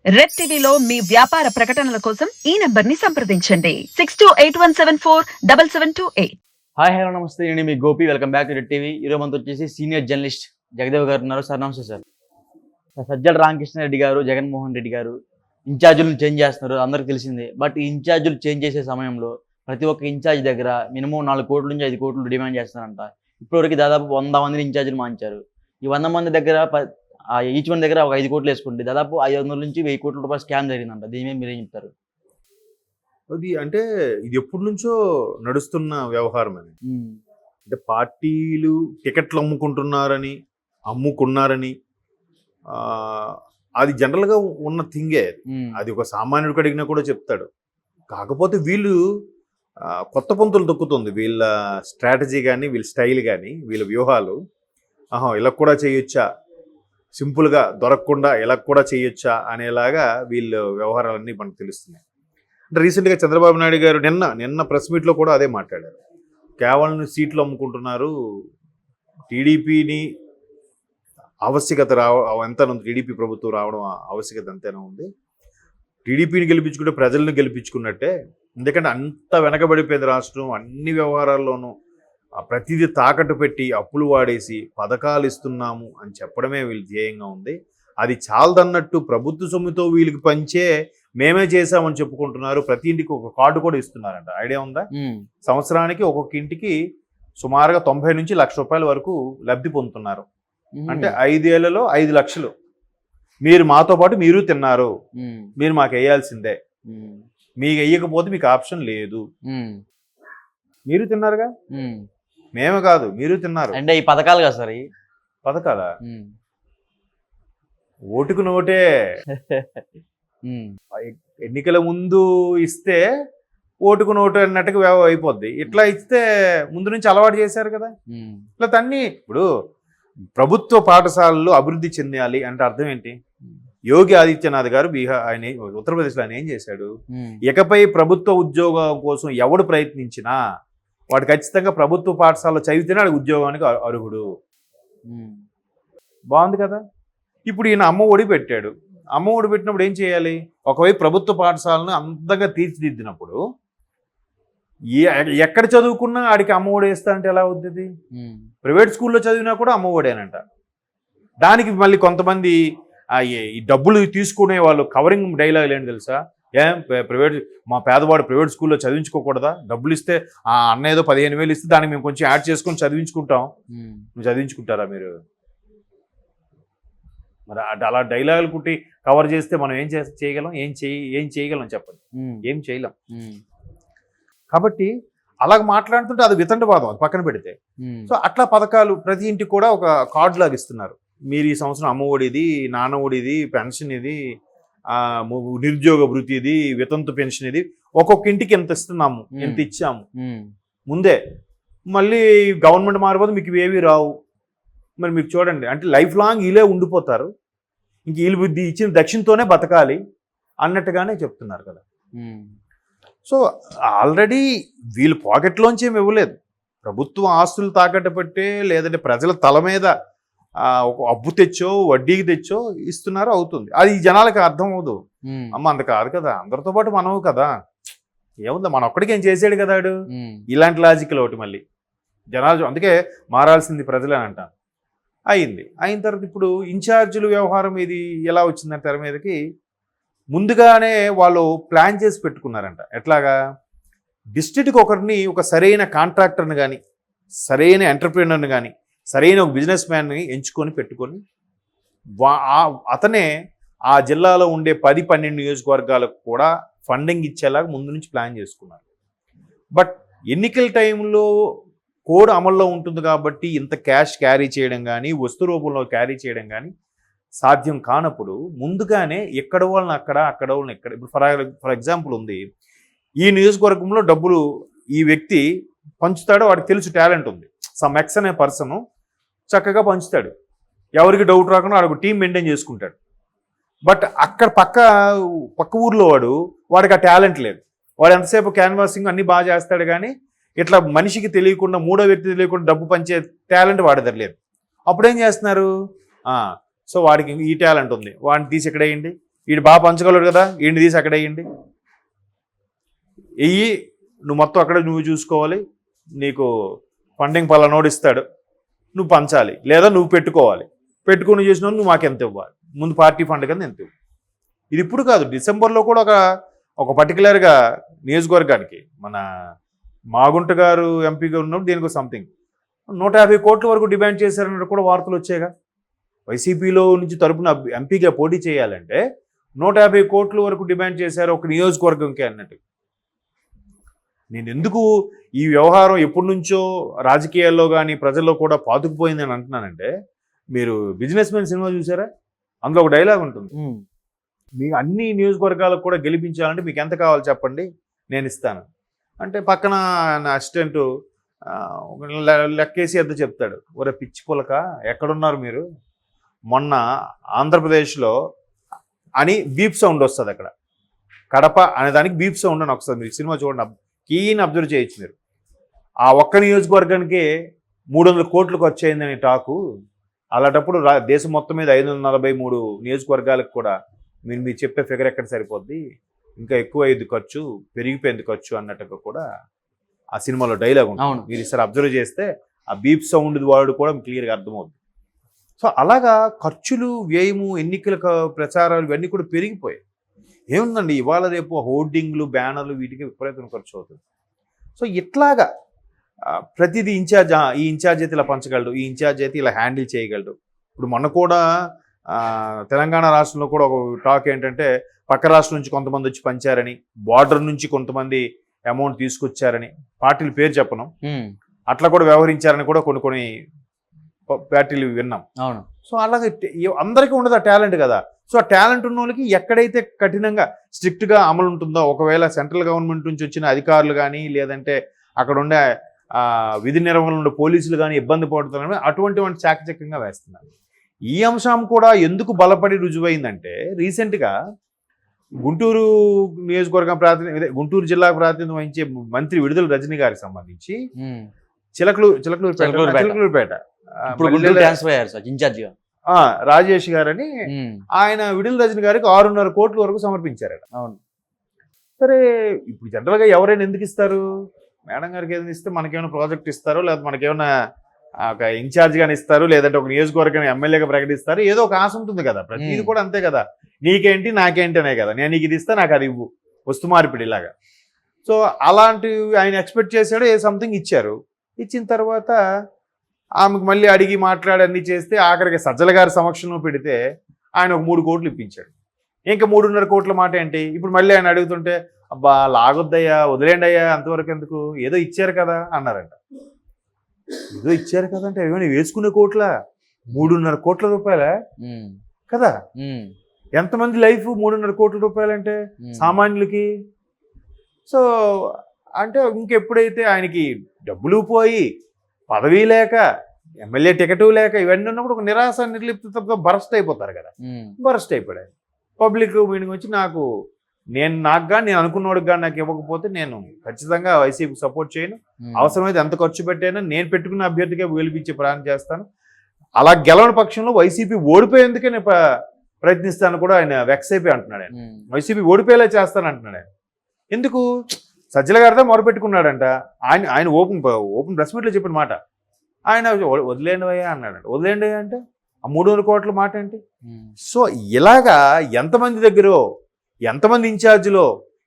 Red టీవీలో మీ వ్యాపార ప్రకటనల కోసం ఈ నంబర్ ని సంప్రదించండి 6281747728. హాయ్ హలో నమస్తే, నేను మీ Gopi. Welcome back to red TV. ఈరోజు మనతో వచ్చేసి సీనియర్ జర్నలిస్ట్ జగదేవ్ గారు ఉన్నారు. సార్ నమస్తే. సార్ సజ్జల రామకృష్ణారెడ్డి గారు, జగన్మోహన్ రెడ్డి గారు ఇన్ఛార్జీలను చేంజ్ చేస్తున్నారు, అందరికి తెలిసిందే. బట్ ఈ ఇన్ఛార్జీలు చేంజ్ చేసే సమయంలో ప్రతి ఒక్క ఇన్ఛార్జ్ దగ్గర మినిమం 4 కోట్ల నుంచి 5 కోట్లు డిమాండ్ చేస్తారంట. ఇప్పటివరకు దాదాపు 100 మందిని ఇన్ఛార్జీలు మార్చారు. ఈ 100 మంది దగ్గర ఈచ్ వన్ దగ్గర ఒక 5 కోట్లు వేసుకుంటే దాదాపు 500 నుంచి 1000 కోట్ల రూపాయలు స్కామ్ జరిగిందంట. దీని మీద మీరేం చెప్తారు? అది అంటే ఇది ఎప్పటి నుంచో నడుస్తున్న వ్యవహారం అని. అంటే పార్టీలు టికెట్లు అమ్ముకున్నారని అది జనరల్గా ఉన్న థింగే. అది ఒక సామాన్యుడికి అడిగినా కూడా చెప్తాడు. కాకపోతే వీళ్ళు కొత్త పొంతులు తొక్కుతుంది వీళ్ళ స్ట్రాటజీ కానీ, వీళ్ళ స్టైల్ కానీ, వీళ్ళ వ్యూహాలు. ఇలా కూడా చేయొచ్చా, సింపుల్గా దొరకకుండా ఇలా కూడా చేయొచ్చా అనేలాగా వీళ్ళ వ్యవహారాలన్నీ మనకు తెలుస్తున్నాయి. అంటే రీసెంట్గా చంద్రబాబు నాయుడు గారు నిన్న ప్రెస్ మీట్లో కూడా అదే మాట్లాడారు. కేవలం సీట్లు అమ్ముకుంటున్నారు, టీడీపీని ఆవశ్యకత ఎంత ఉంది, టీడీపీ ప్రభుత్వం రావడం ఆవశ్యకత ఎంతైనా ఉంది. టీడీపీని గెలిపించుకుంటే ప్రజలను గెలిపించుకున్నట్టే. ఎందుకంటే అంత వెనకబడిపోయింది రాష్ట్రం. అన్ని వ్యవహారాల్లోనూ ప్రతిదీ తాకట్టు పెట్టి అప్పులు వాడేసి పథకాలు ఇస్తున్నాము అని చెప్పడమే వీళ్ళు ధ్యేయంగా ఉంది. అది చాలదన్నట్టు ప్రభుత్వ సొమ్ముతో వీళ్ళకి పంచే మేమే చేసామని చెప్పుకుంటున్నారు. ప్రతి ఇంటికి ఒక కార్డు కూడా ఇస్తున్నారంట. ఐడియా ఉందా? సంవత్సరానికి ఒక్కొక్క ఇంటికి సుమారుగా 90 నుంచి 1,00,000 రూపాయల వరకు లబ్ధి పొందుతున్నారు. అంటే 5 ఏళ్లలో 5 లక్షలు. మీరు మాతో పాటు మీరు తిన్నారు, మీరు మాకు వేయాల్సిందే, మీకు వేయకపోతే మీకు ఆప్షన్ లేదు. మీరు తిన్నారుగా, మేమే కాదు మీరు తిన్నారు. అంటే ఈ పథకాలు కదా సార్? ఈ పథకాలా? ఓటుకు నోటే. ఎన్నికల ముందు ఇస్తే ఓటుకు నోటు అన్నట్టుగా అయిపోద్ది. ఇట్లా ఇస్తే ముందు నుంచి అలవాటు చేశారు కదా. ఇట్లా అన్ని ఇప్పుడు ప్రభుత్వ పాఠశాలలు అభివృద్ధి చెందాలి అంటే అర్థం ఏంటి? యోగి ఆదిత్యనాథ్ గారు ఆయన ఉత్తరప్రదేశ్లో ఆయన ఏం చేశాడు? ఇకపై ప్రభుత్వ ఉద్యోగం కోసం ఎవడు ప్రయత్నించినా వాడు ఖచ్చితంగా ప్రభుత్వ పాఠశాలలో చదివితేనే వాడికి ఉద్యోగానికి అర్హుడు. బాగుంది కదా. ఇప్పుడు ఈయన అమ్మ ఒడి పెట్టాడు. అమ్మ ఒడి పెట్టినప్పుడు ఏం చేయాలి? ఒకవైపు ప్రభుత్వ పాఠశాలను అంతగా తీర్చిదిద్దినప్పుడు ఎక్కడ చదువుకున్నా ఆడికి అమ్మ ఒడి వేస్తా అంటే ఎలా అవుతుంది? ప్రైవేట్ స్కూల్లో చదివినా కూడా అమ్మ ఒడేనంట. దానికి మళ్ళీ కొంతమంది ఈ డబ్బులు తీసుకునే వాళ్ళు కవరింగ్ డైలాగ్ ఏంటి తెలుసా? ప్రైవేట్ మా పేదవాడు ప్రైవేట్ స్కూల్లో చదివించుకోకూడదా? డబ్బులు ఇస్తే ఆ అన్న ఏదో 15,000 ఇస్తే దానికి మేము కొంచెం యాడ్ చేసుకొని చదివించుకుంటాం. నువ్వు చదివించుకుంటారా మీరు? మరి అలా డైలాగులు కుట్టి కవర్ చేస్తే మనం ఏం చేయగలం? ఏం చేయగలం చెప్పండి? ఏం చేయలేం. కాబట్టి అలాగ మాట్లాడుతుంటే అది వితండవాదం, అది పక్కన పెడితే. సో అట్లా పథకాలు ప్రతి ఇంటికి కూడా ఒక కార్డు లాగా ఇస్తున్నారు. మీరు ఈ సంవత్సరం అమ్మ ఒడిది, నాన్న ఒడిది, పెన్షన్ ఇది, నిరుద్యోగ భృతి ఇది, వితంతు పెన్షన్ ఇది, ఒక్కొక్క ఇంటికి ఎంత ఇస్తున్నాము, ఎంత ఇచ్చాము ముందే. మళ్ళీ గవర్నమెంట్ మారిపోతే మీకు ఇవేవి రావు. మరి మీకు చూడండి, అంటే లైఫ్ లాంగ్ వీళ్ళే ఉండిపోతారు. ఇంక వీళ్ళు బుద్ధి ఇచ్చిన దక్షిణతోనే బతకాలి అన్నట్టుగానే చెప్తున్నారు కదా. సో ఆల్రెడీ వీళ్ళు పాకెట్లోంచి ఏమి ఇవ్వలేదు. ప్రభుత్వం ఆస్తులు తాకట్టు పెట్టే, లేదంటే ప్రజల తల మీద ఒక అప్పు తెచ్చో వడ్డీకి తెచ్చో ఇస్తున్నారు, అవుతుంది. అది జనాలకి అర్థం అవ్వదు. అమ్మ అంత కాదు కదా, అందరితో పాటు మనము కదా, ఏముందా మన ఒక్కడికి ఏం చేసాడు కదా వాడు. ఇలాంటి లాజికల్ ఒకటి మళ్ళీ జనాలు. అందుకే మారాల్సింది ప్రజలే అంట. అయిన తర్వాత ఇప్పుడు ఇన్ఛార్జీల వ్యవహారం ఇది ఎలా వచ్చిందంటే తెర మీదకి ముందుగానే వాళ్ళు ప్లాన్ చేసి పెట్టుకున్నారంట. ఎట్లాగా? డిస్ట్రిక్ట్కి ఒకరిని, ఒక సరైన కాంట్రాక్టర్ని కానీ, సరైన ఎంటర్ప్రీనర్ని కానీ, సరైన ఒక బిజినెస్ మ్యాన్ని ఎంచుకొని పెట్టుకొని అతనే ఆ జిల్లాలో ఉండే 10-12 నియోజకవర్గాలకు కూడా ఫండింగ్ ఇచ్చేలాగా ముందు నుంచి ప్లాన్ చేసుకున్నారు. బట్ ఎన్నికల టైంలో కోడ్ అమల్లో ఉంటుంది కాబట్టి ఇంత క్యాష్ క్యారీ చేయడం కానీ, వస్తు రూపంలో క్యారీ చేయడం కానీ సాధ్యం కానప్పుడు ముందుగానే ఎక్కడ వాళ్ళని అక్కడ వాళ్ళని ఎక్కడ. ఇప్పుడు ఫర్ ఎగ్జాంపుల్ ఉంది, ఈ నియోజకవర్గంలో డబ్బులు ఈ వ్యక్తి పంచుతాడో వాడికి తెలుసు, టాలెంట్ ఉంది. సమ్ ఎక్స్ అనే పర్సన్ చక్కగా పంచుతాడు, ఎవరికి డౌట్ రాకుండా వాడు టీం మెయింటైన్ చేసుకుంటాడు. బట్ అక్కడ పక్క ఊర్లో వాడికి ఆ టాలెంట్ లేదు. వాడు ఎంతసేపు క్యాన్వాసింగ్ అన్ని బాగా చేస్తాడు, కానీ ఇట్లా మనిషికి తెలియకుండా, మూడో వ్యక్తి తెలియకుండా డబ్బు పంచే టాలెంట్ వాడి లేదు. అప్పుడేం చేస్తున్నారు? సో వాడికి ఈ టాలెంట్ ఉంది, వాడిని తీసి ఎక్కడేయండి, వీడు బాగా పంచగలడు కదా, వీడిని తీసి అక్కడ వేయండి, వెయ్యి, నువ్వు మొత్తం అక్కడ నువ్వు చూసుకోవాలి, నీకు ఫండింగ్ పలానోడు ఇస్తాడు, నువ్వు పంచాలి, లేదా నువ్వు పెట్టుకోవాలి, పెట్టుకుని చేసిన నువ్వు మాకు ఎంత ఇవ్వాలి, ముందు పార్టీ ఫండ్ కింద ఎంత ఇవ్వు. ఇది ఇప్పుడు కాదు, డిసెంబర్లో కూడా ఒక పర్టికులర్గా నియోజకవర్గానికి మన మాగుంట గారు ఎంపీగా ఉన్నప్పుడు దీనికి సంథింగ్ 150 కోట్ల వరకు డిమాండ్ చేశారన్నట్టు కూడా వార్తలు వచ్చాయిగా. వైసీపీలో నుంచి తరపున ఎంపీగా పోటీ చేయాలంటే 150 కోట్ల వరకు డిమాండ్ చేశారు ఒక నియోజకవర్గంకే అన్నట్టు. నేను ఎందుకు ఈ వ్యవహారం ఎప్పటి నుంచో రాజకీయాల్లో కానీ ప్రజల్లో కూడా పాతుకుపోయిందని అంటున్నానంటే, మీరు బిజినెస్ మ్యాన్ సినిమా చూసారా? అందులో ఒక డైలాగ్ ఉంటుంది, మీకు అన్ని నియోజకవర్గాలకు కూడా గెలిపించాలంటే మీకు ఎంత కావాలి చెప్పండి, నేను ఇస్తాను అంటే పక్కన నా అసిస్టెంట్ లెక్కేసి ఎంత చెప్తాడు, ఒరే పిచ్చి పులక ఎక్కడున్నారు మీరు, మొన్న ఆంధ్రప్రదేశ్లో అని బీప్ సౌండ్ వస్తుంది, అక్కడ కడప అనే దానికి బీప్ సౌండ్ అని వస్తుంది. మీరు సినిమా చూడండి, కీని అబ్జర్వ్ చేయొచ్చు మీరు. ఆ ఒక్క నియోజకవర్గానికి 300 కోట్లకు వచ్చేయిందని టాకు. అలాంటప్పుడు దేశం మొత్తం మీద 543 నియోజకవర్గాలకు కూడా మీరు చెప్పే ఫిగర్ ఎక్కడ సరిపోద్ది, ఇంకా ఎక్కువ అయ్యింది ఖర్చు, పెరిగిపోయింది ఖర్చు అన్నట్టుగా కూడా ఆ సినిమాలో డైలాగ్ ఉంటుంది. మీరు ఈసారి అబ్జర్వ్ చేస్తే ఆ బీప్ సౌండ్ వాడు కూడా క్లియర్గా అర్థమవుతుంది. సో అలాగా ఖర్చులు, వ్యయము, ఎన్నికల ప్రచారాలు ఇవన్నీ కూడా పెరిగిపోయాయి. ఏముందండి, ఇవాళ రేపు హోర్డింగ్లు, బ్యానర్లు వీటికి విపరీతం ఖర్చు అవుతుంది. సో ఇట్లాగా ప్రతిదీ ఇన్ఛార్జ్, ఈ ఇన్ఛార్జ్ అయితే ఇలా పంచగలడు, ఈ ఇన్ఛార్జ్ అయితే ఇలా హ్యాండిల్ చేయగలడు. ఇప్పుడు మొన్న కూడా తెలంగాణ రాష్ట్రంలో కూడా ఒక టాక్ ఏంటంటే, పక్క రాష్ట్రం నుంచి కొంతమంది వచ్చి పంచారని, బార్డర్ నుంచి కొంతమంది అమౌంట్ తీసుకొచ్చారని, పార్టీల పేరు చెప్పను, అట్లా కూడా వ్యవహరించారని కూడా కొన్ని పార్టీలు విన్నాం. అవును. సో అలాగే అందరికీ ఉండదు ఆ టాలెంట్ కదా. సో ఆ టాలెంట్ ఉన్న వాళ్ళకి ఎక్కడైతే కఠినంగా స్ట్రిక్ట్గా అమలు ఉంటుందో, ఒకవేళ సెంట్రల్ గవర్నమెంట్ నుంచి వచ్చిన అధికారులు కానీ, లేదంటే అక్కడ ఉండే విధి నిర్వహణలో ఉండే పోలీసులు కానీ ఇబ్బంది పడుతున్నారని అటువంటి చాకచక్యంగా వేస్తున్నారు. ఈ అంశం కూడా ఎందుకు బలపడి రుజువైందంటే, రీసెంట్గా గుంటూరు నియోజకవర్గం గుంటూరు జిల్లాకు ప్రాతినిధ్యం వహించే మంత్రి విడుదల రజనీ గారికి సంబంధించి చిలకలూరుపేట రాజేష్ గారని ఆయన విడుదల రజనీ గారికి 6.5 కోట్ల వరకు సమర్పించారట. అవును. సరే, ఇప్పుడు జనరల్గా ఎవరైనా ఎందుకు ఇస్తారు? మేడం గారికి ఏదైనా ఇస్తే మనకేమైనా ప్రాజెక్ట్ ఇస్తారో, లేదా మనకేమైనా ఒక ఇన్ఛార్జ్ గాని ఇస్తారు, లేదంటే ఒక నియోజకవర్గాన్ని ఎమ్మెల్యేగా ప్రకటిస్తారు, ఏదో ఒక ఆశ ఉంటుంది కదా. ప్రతిది కూడా అంతే కదా, నీకేంటి నాకేంటి అనే కదా, నేను నీకు ఇది ఇస్తా నాకు అది ఇవ్వు, వస్తు మార్పిడి ఇలాగా. సో అలాంటివి ఆయన ఎక్స్పెక్ట్ చేశాడు, ఏ సంథింగ్ ఇచ్చారు. ఇచ్చిన తర్వాత ఆమెకు మళ్ళీ అడిగి మాట్లాడి అన్ని చేస్తే ఆఖరికి సజ్జల గారి సమక్షంలో పెడితే ఆయన ఒక 3 కోట్లు ఇప్పించాడు. ఇంకా 3.5 కోట్ల మాట ఏంటి? ఇప్పుడు మళ్ళీ ఆయన అడుగుతుంటే, అబ్బా లాగొద్దయ్యా, వదిలేండి అయ్యా, అంతవరకు ఎందుకు, ఏదో ఇచ్చారు కదా అన్నారంట. ఏదో ఇచ్చారు కదా అంటే ఏమైనా వేసుకునే కోట్ల 3.5 కోట్ల రూపాయలే కదా. ఎంతమంది లైఫ్ 3.5 కోట్ల రూపాయలంటే సామాన్యులకి. సో అంటే ఇంకెప్పుడైతే ఆయనకి డబ్బులు పోయి, పదవీ లేక, ఎమ్మెల్యే టికెట్ లేక, ఇవన్నీ ఉన్నప్పుడు ఒక నిరాశ నిర్లిప్తతో బరస్ట్ అయిపోతారు కదా. బరస్ట్ అయిపోయాడు. పబ్లిక్ మీటింగ్ వచ్చి నాకు నేను అనుకున్నోడికి కానీ నాకు ఇవ్వకపోతే నేను ఖచ్చితంగా వైసీపీ సపోర్ట్ చేయను, అవసరమైతే ఎంత ఖర్చు పెట్టైనా నేను పెట్టుకున్న అభ్యర్థిగా గెలిపించే ప్రయాణం చేస్తాను, అలా గెలవని పక్షంలో వైసీపీ ఓడిపోయేందుకే నేను ప్రయత్నిస్తాను కూడా ఆయన వెక్స్ అయిపోయి అంటున్నాడు. ఆయన వైసీపీ ఓడిపోయేలా చేస్తాను అంటున్నాడు. ఆయన ఎందుకు? సజ్జల గారితో మొరపెట్టుకున్నాడంట. ఆయన ఓపెన్ ప్రెస్ మీట్లో చెప్పిన మాట, ఆయన వదిలేండి అయ్యా అన్నాడు. వదిలేండి అంటే ఆ 300 కోట్ల మాట ఏంటి? సో ఇలాగా ఎంతమంది దగ్గర, ఎంతమంది ఇన్ఛార్జిలో,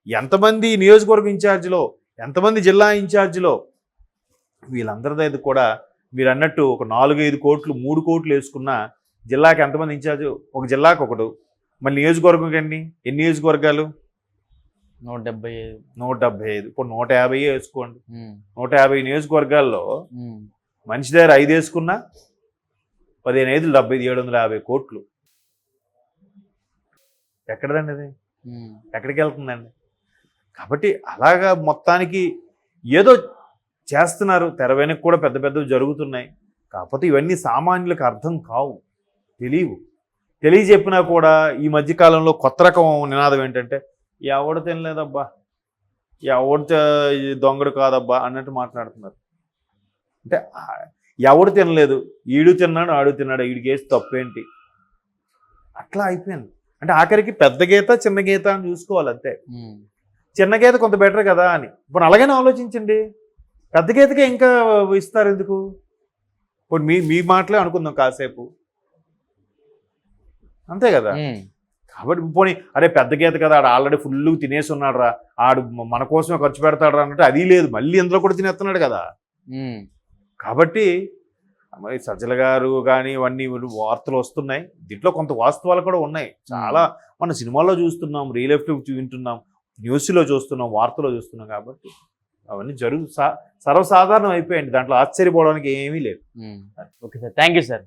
ఎంతమంది నియోజకవర్గ ఇన్ఛార్జిలో, ఎంతమంది జిల్లా ఇన్ఛార్జిలో, వీళ్ళందరి దగ్గర కూడా మీరు అన్నట్టు ఒక 4-5 కోట్లు 3 కోట్లు వేసుకున్న జిల్లాకి ఎంతమంది ఇన్ఛార్జ్? ఒక జిల్లాకు ఒకడు. మళ్ళీ నియోజకవర్గం ఎన్ని నియోజకవర్గాలు? 175. ఇప్పుడు 150 వేసుకోండి. 150 నియోజకవర్గాల్లో మనిషి దగ్గర 5 వేసుకున్నా 15 750 కోట్లు. ఎక్కడదండి అది? ఎక్కడికి వెళ్తుందండి? కాబట్టి అలాగా మొత్తానికి ఏదో చేస్తున్నారు, తెర వెనక కూడా పెద్ద పెద్దవి జరుగుతున్నాయి. కాకపోతే ఇవన్నీ సామాన్యులకు అర్థం కావు, తెలియజెప్పినా కూడా ఈ మధ్యకాలంలో కొత్త రకం నినాదం ఏంటంటే, ఎవడు తినలేదబ్బా, ఎవడు దొంగడు కాదబ్బా అన్నట్టు మాట్లాడుతున్నారు. అంటే ఎవడు తినలేదు, ఈడు తిన్నాడు ఆడు తిన్నాడు, వీడికి వేసి తప్పేంటి, అట్లా అయిపోయింది. అంటే ఆఖరికి పెద్ద గీత చిన్న గీత అని చూసుకోవాలి అంతే. చిన్న గీత కొంత బెటర్ కదా అని ఇప్పుడు అలాగనే ఆలోచించండి. పెద్ద గీతకే ఇంకా ఇస్తారు ఎందుకు? ఇప్పుడు మీ మాటలే అనుకుందాం కాసేపు, అంతే కదా. కాబట్టి పోనీ అరే పెద్ద గీత కదా, ఆడు ఆల్రెడీ ఫుల్ తినేసి ఉన్నాడు రా, ఆడు మన కోసమే ఖర్చు పెడతాడు రా అన్నట్టు అది లేదు, మళ్ళీ ఇందులో కూడా తినేస్తున్నాడు కదా. కాబట్టి మరి సజ్జల గారు కానీ ఇవన్నీ వార్తలు వస్తున్నాయి, దీంట్లో కొంత వాస్తవాలు కూడా ఉన్నాయి. చాలా మన సినిమాల్లో చూస్తున్నాం, రియల్ లైఫ్లో వింటున్నాం, న్యూస్లో చూస్తున్నాం, వార్తలో చూస్తున్నాం. కాబట్టి అవన్నీ సర్వసాధారణం అయిపోయాయండి, దాంట్లో ఆశ్చర్యపోవడానికి ఏమీ లేదు. Okay sir, thank you sir.